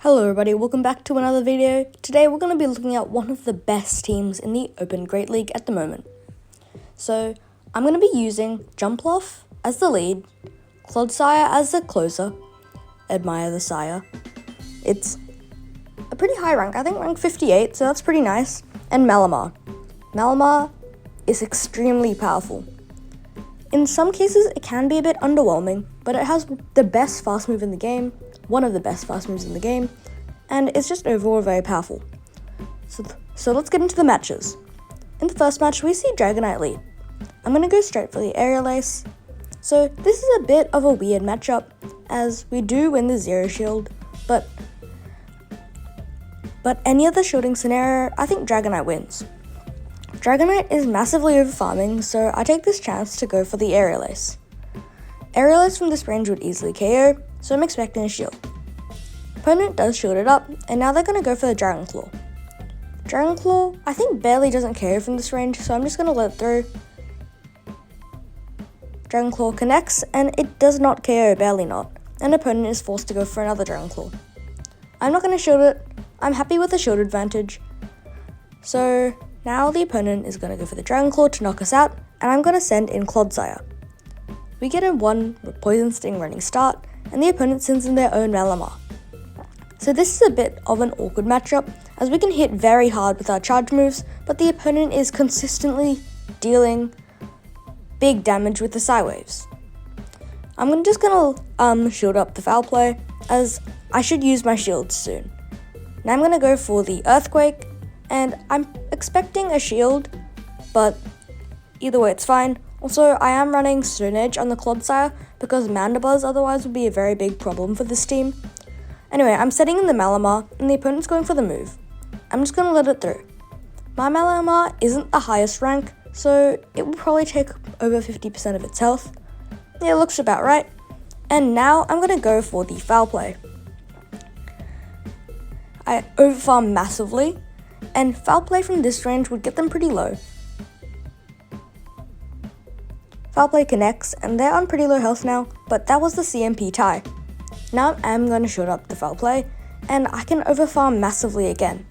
Hello everybody, welcome back to another video. Today we're going to be looking at one of the best teams in the Open Great League at the moment. So I'm going to be using Jumpluff as the lead, Clodsire as the closer, AdmireDaSire. It's a pretty high rank, I think rank 58, so that's pretty nice, and Malamar. Malamar is extremely powerful. In some cases it can be a bit underwhelming, but it has the best fast move in the game, one of the best fast moves in the game, and it's just overall very powerful. So let's get into the matches. In the first match, we see Dragonite lead. I'm going to go straight for the Aerial Ace. So this is a bit of a weird matchup, as we do win the Zero Shield, but any other shielding scenario, I think Dragonite wins. Dragonite is massively overfarming, so I take this chance to go for the Aerial Ace. Aerial Ace from this range would easily KO, so I'm expecting a shield. Opponent does shield it up, and now they're going to go for the Dragon Claw. Dragon Claw, I think barely doesn't KO from this range, so I'm just going to let it through. Dragon Claw connects, and it does not KO, barely not, and opponent is forced to go for another Dragon Claw. I'm not going to shield it, I'm happy with the shield advantage. So now the opponent is going to go for the Dragon Claw to knock us out, and I'm going to send in Clodsire. We get in one Poison Sting running start, and the opponent sends in their own Malama. So this is a bit of an awkward matchup, as we can hit very hard with our charge moves, but the opponent is consistently dealing big damage with the Psy Waves. I'm just gonna shield up the foul play, as I should use my shields soon. Now I'm gonna go for the Earthquake, and I'm expecting a shield, but either way it's fine. Also, I am running Stone Edge on the Clodsire because Mandibuzz otherwise would be a very big problem for this team. Anyway, I'm setting in the Malamar, and the opponent's going for the move. I'm just going to let it through. My Malamar isn't the highest rank, so it will probably take over 50% of its health. Yeah, it looks about right. And now I'm going to go for the foul play. I overfarm massively, and foul play from this range would get them pretty low. Foul play connects, and they're on pretty low health now, but that was the CMP tie. Now I'm going to shield up the foul play, and I can overfarm massively again.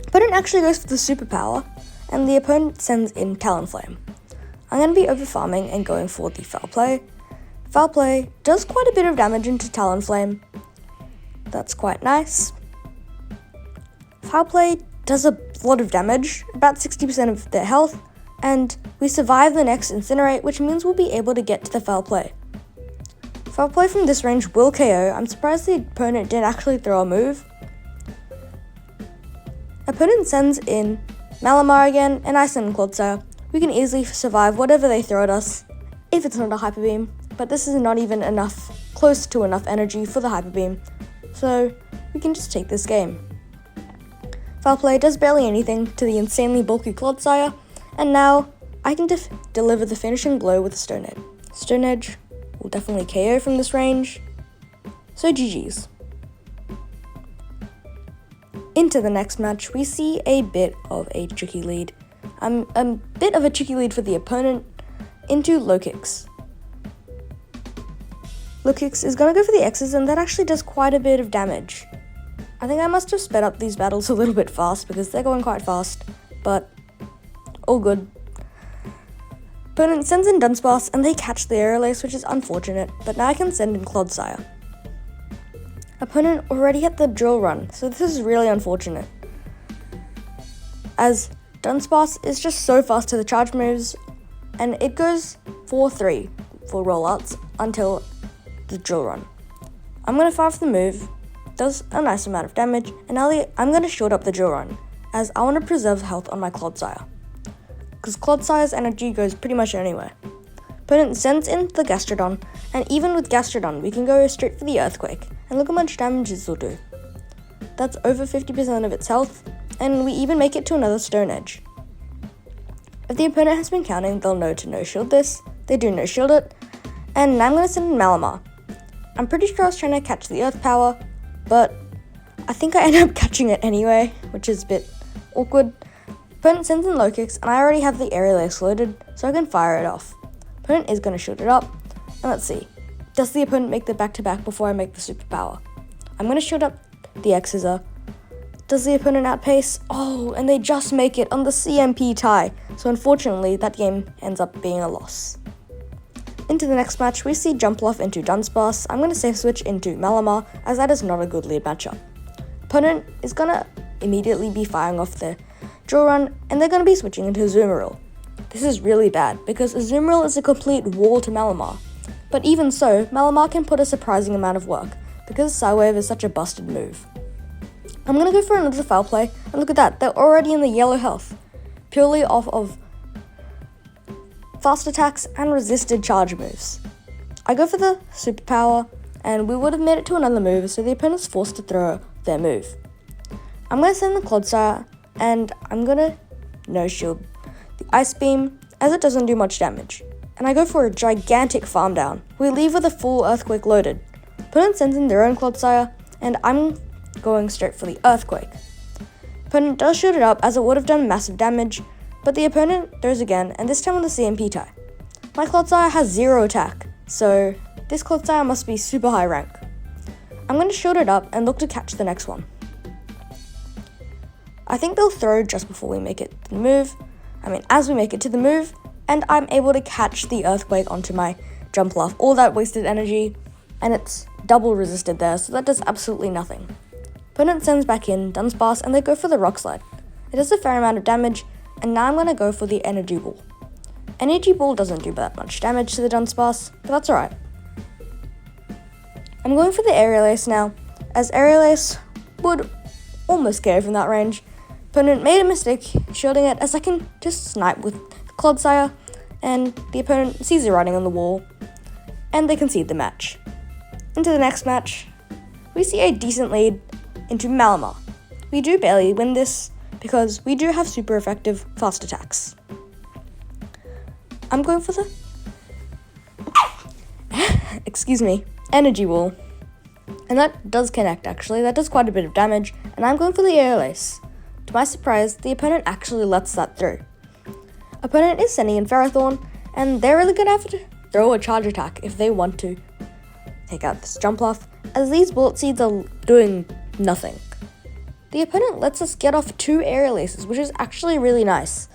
Opponent actually goes for the superpower, and the opponent sends in Talonflame. I'm going to be overfarming and going for the foul play. Foul play does quite a bit of damage into Talonflame. That's quite nice. Foul play does a lot of damage, about 60% of their health, and we survive the next Incinerate, which means we'll be able to get to the foul play. Foul play from this range will KO. I'm surprised the opponent didn't actually throw a move. Opponent sends in Malamar again, and I send in Clodsire. We can easily survive whatever they throw at us, if it's not a Hyper Beam, but this is not even close to enough energy for the Hyper Beam, so we can just take this game. Foul play does barely anything to the insanely bulky Clodsire, and now I can deliver the finishing blow with a Stone Edge. Stone Edge will definitely KO from this range, so GG's. Into the next match, we see a bit of a tricky lead. A bit of a tricky lead for the opponent into Low Kicks. Low Kicks is going to go for the X's, and that actually does quite a bit of damage. I think I must have sped up these battles a little bit fast because they're going quite fast, but all good. Opponent sends in Dunsparce, and they catch the Aerial Ace, which is unfortunate, but now I can send in Clodsire. Opponent already hit the Drill Run, so this is really unfortunate, as Dunsparce is just so fast to the charge moves, and it goes 4-3 for rollouts until the Drill Run. I'm going to fire for the move, does a nice amount of damage, and now I'm going to shield up the Drill Run, as I want to preserve health on my Clodsire, because Clodsire's energy goes pretty much anywhere. Opponent sends in the Gastrodon, and even with Gastrodon, we can go straight for the Earthquake, and look how much damage this will do. That's over 50% of its health, and we even make it to another Stone Edge. If the opponent has been counting, they'll know to no-shield this. They do no-shield it, and now I'm going to send in Malamar. I'm pretty sure I was trying to catch the Earth Power, but I think I ended up catching it anyway, which is a bit awkward. Opponent sends in Low Kicks, and I already have the Aerial Ace loaded, so I can fire it off. Opponent is going to shield it up, and let's see. Does the opponent make the back-to-back before I make the superpower? I'm going to shield up the X-Scissor. Does the opponent outpace? Oh, and they just make it on the CMP tie. So unfortunately, that game ends up being a loss. Into the next match, we see Jumpluff into Dunsparce. I'm going to safe switch into Malamar, as that is not a good lead matchup. Opponent is going to immediately be firing off their Draw Run, and they're going to be switching into Azumarill. This is really bad, because Azumarill is a complete wall to Malamar. But even so, Malamar can put a surprising amount of work, because Psywave is such a busted move. I'm going to go for another foul play, and look at that, they're already in the yellow health, purely off of fast attacks and resisted charge moves. I go for the superpower, and we would have made it to another move, so the opponent's forced to throw their move. I'm going to send the Clodsire, and I'm going to no-shield the Ice Beam, as it doesn't do much damage. And I go for a gigantic farm down. We leave with a full Earthquake loaded. Opponent sends in their own Clodsire, and I'm going straight for the Earthquake. Opponent does shoot it up, as it would have done massive damage, but the opponent throws again, and this time on the CMP tie. My Clodsire has 0 attack, so this Clodsire must be super high rank. I'm going to shoot it up and look to catch the next one. I think they'll throw just before we make it to the move. As we make it to the move, and I'm able to catch the Earthquake onto my Jumpluff. All that wasted energy, and it's double resisted there, so that does absolutely nothing. Opponent sends back in Dunsparce, and they go for the Rock Slide. It does a fair amount of damage, and now I'm going to go for the Energy Ball. Energy Ball doesn't do that much damage to the Dunsparce, but that's alright. I'm going for the Aerial Ace now, as Aerial Ace would almost KO from that range. Opponent made a mistake shielding it, as I can just snipe with Clodsire, and the opponent sees it riding on the wall, and they concede the match. Into the next match, we see a decent lead into Malamar. We do barely win this, because we do have super effective fast attacks. I'm going for the Energy Wall. And that does connect actually, that does quite a bit of damage, and I'm going for the Aerial Ace. To my surprise, the opponent actually lets that through. Opponent is sending in Ferrothorn, and they're really going to have to throw a charge attack if they want to take out this Jumpluff, as these Bullet Seeds are doing nothing. The opponent lets us get off 2 Aerial Aces, which is actually really nice,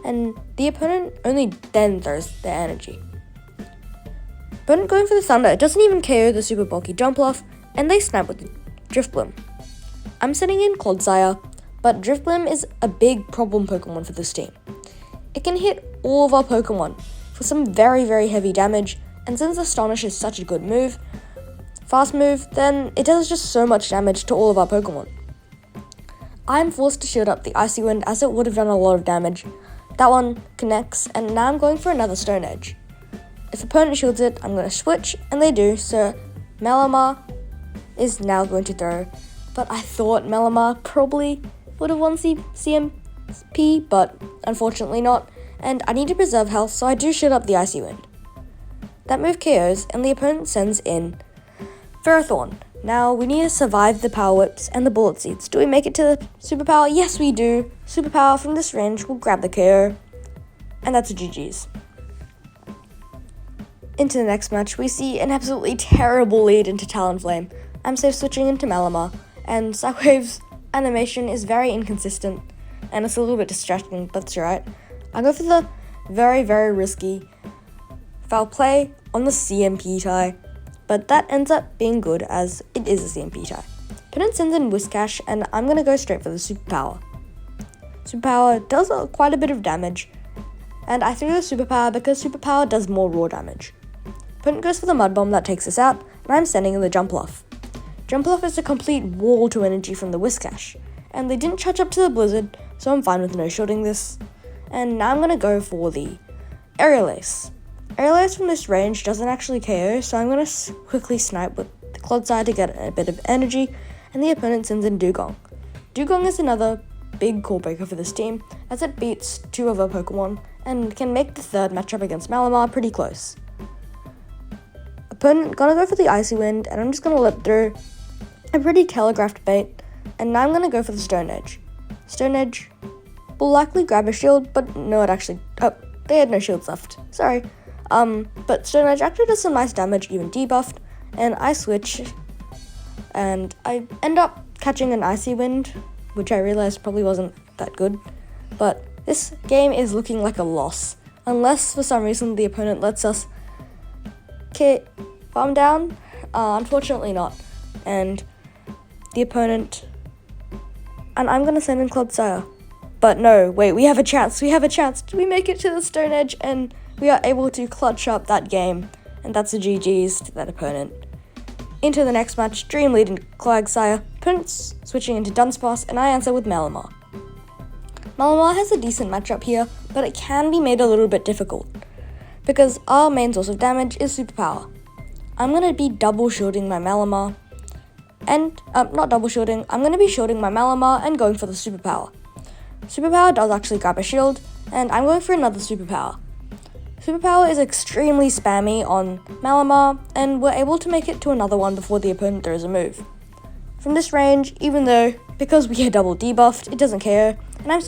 and the opponent only then throws their energy. Opponent going for the Thunder, it doesn't even KO the super bulky Jumpluff, and they snap with the Drifblim. I'm sending in Clodsire, but Drifblim is a big problem Pokemon for this team. It can hit all of our Pokemon for some very, very heavy damage, and since Astonish is such a good move, fast move, then it does just so much damage to all of our Pokemon. I'm forced to shield up the Icy Wind, as it would have done a lot of damage. That one connects, and now I'm going for another Stone Edge. If opponent shields it, I'm going to switch, and they do, so Malamar is now going to throw. But I thought Malamar probably would have won CMP, but unfortunately not, and I need to preserve health, so I do shield up the Icy Wind. That move KOs, and the opponent sends in Ferrothorn. Now, we need to survive the Power Whips and the Bullet Seeds. Do we make it to the Superpower? Yes, we do. Superpower from this range will grab the KO, and that's a GG's. Into the next match, we see an absolutely terrible lead into Talonflame. I'm safe switching into Malama, and Psywave's animation is very inconsistent, and it's a little bit distracting, but it's alright. I go for the very, very risky foul play on the CMP tie, but that ends up being good, as it is a CMP tie. Opponent sends in Whiscash, and I'm going to go straight for the Superpower. Superpower does quite a bit of damage, and I threw the Superpower because Superpower does more raw damage. Opponent goes for the Mud Bomb that takes us out, and I'm sending in the Jumpluff. Jumpluff is a complete wall to energy from the Whiscash, and they didn't charge up to the Blizzard, so I'm fine with no-shielding this. And now I'm going to go for the Aerial Ace. Aerial Ace from this range doesn't actually KO, so I'm going to quickly snipe with the Clodsire to get a bit of energy, and the opponent sends in Dugong. Dugong is another big core breaker for this team, as it beats 2 of our Pokemon, and can make the third matchup against Malamar pretty close. Opponent gonna go for the Icy Wind, and I'm just gonna let through a pretty telegraphed bait, and now I'm gonna go for the Stone Edge. Stone Edge will likely grab a shield, but no, they had no shields left. Sorry. But Stone Edge actually does some nice damage, even debuffed, and I switch, and I end up catching an Icy Wind, which I realized probably wasn't that good. But this game is looking like a loss, unless for some reason the opponent lets us farm down. Unfortunately not. And the opponent... And I'm going to send in Clodsire. But no, wait, we have a chance. We make it to the Stone Edge, and we are able to clutch up that game. And that's a GG's to that opponent. Into the next match, Dream lead into Clodsire, opponents switching into Dunsparce, and I answer with Malamar. Malamar has a decent matchup here, but it can be made a little bit difficult, because our main source of damage is Superpower. I'm going to be double shielding my Malamar, and, not double shielding, I'm going to be shielding my Malamar and going for the Superpower. Superpower does actually grab a shield, and I'm going for another Superpower. Superpower is extremely spammy on Malamar, and we're able to make it to another one before the opponent throws a move. From this range, because we get double debuffed, it doesn't KO, and I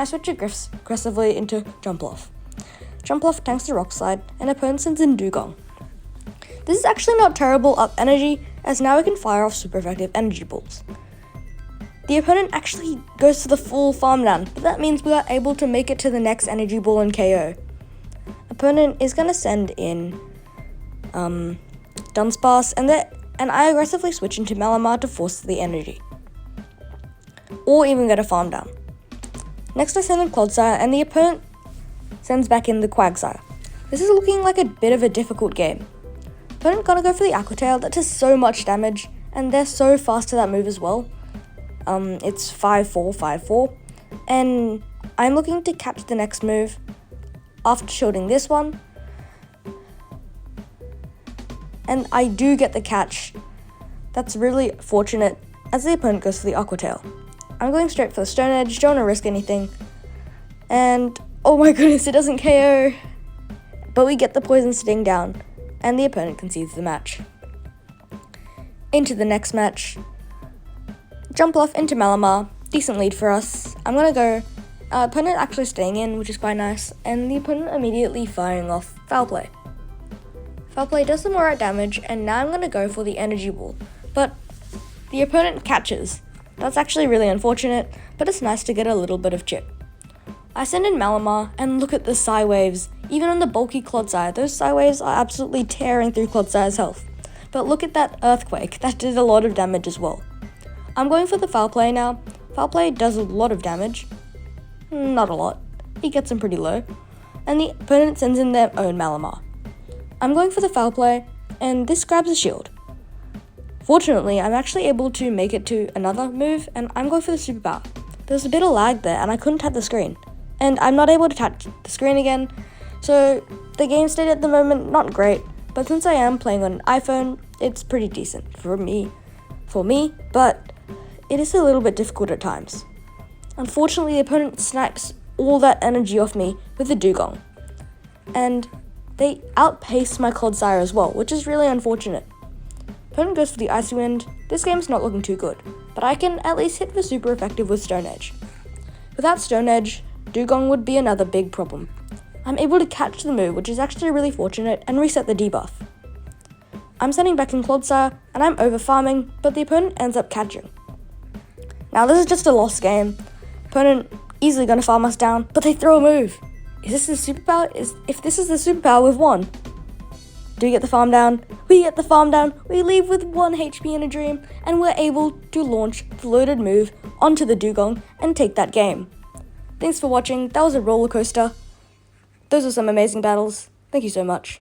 switch aggressively into Jumpluff. Jumpluff tanks the Rock Slide, and opponent sends in Dugong. This is actually not terrible up energy, as now we can fire off super effective energy balls. The opponent actually goes for the full farm down, but that means we are able to make it to the next energy ball and KO. Opponent is going to send in Dunsparce, and I aggressively switch into Malamar to force the energy, or even get a farm down. Next I send in Clodsire, and the opponent sends back in the Quagsire. This is looking like a bit of a difficult game. Opponent gotta go for the Aqua Tail. That does so much damage, and they're so fast to that move as well. It's 5-4, 5-4, and I'm looking to catch the next move after shielding this one, and I do get the catch. That's really fortunate, as the opponent goes for the Aqua Tail. I'm going straight for the Stone Edge, don't want to risk anything, and oh my goodness, it doesn't KO, but we get the Poison Sting down, and the opponent concedes the match. Into the next match, Jumpluff into Malamar, decent lead for us. I'm going to go, opponent actually staying in, which is quite nice, and the opponent immediately firing off Foul Play. Foul Play does some alright damage, and now I'm going to go for the Energy Ball, but the opponent catches. That's actually really unfortunate, but it's nice to get a little bit of chip. I send in Malamar, and look at the Psy Waves. Even on the bulky Clodsire, those Psy Waves are absolutely tearing through Clodsire's health. But look at that Earthquake, that did a lot of damage as well. I'm going for the Foul Play now. Foul Play does a lot of damage. Not a lot. He gets them pretty low. And the opponent sends in their own Malamar. I'm going for the Foul Play, and this grabs a shield. Fortunately, I'm actually able to make it to another move, and I'm going for the Superpower. There's a bit of lag there, and I couldn't tap the screen. And I'm not able to tap the screen again, so the game state at the moment, not great, but since I am playing on an iPhone, it's pretty decent for me, but it is a little bit difficult at times. Unfortunately, the opponent snipes all that energy off me with the Dugong, and they outpace my Clodsire as well, which is really unfortunate. Opponent goes for the Icy Wind. This game's not looking too good, but I can at least hit for super effective with Stone Edge. Without Stone Edge, Dugong would be another big problem. I'm able to catch the move, which is actually really fortunate, and reset the debuff. I'm sending back in Clodsire, and I'm over farming, but the opponent ends up catching. Now this is just a lost game. Opponent easily gonna farm us down, but they throw a move. Is this the superpower? If this is the superpower, we've won. Do we get the farm down? We get the farm down. We leave with 1 HP in a dream, and we're able to launch the loaded move onto the Dugong and take that game. Thanks for watching. That was a roller coaster. Those are some amazing battles. Thank you so much.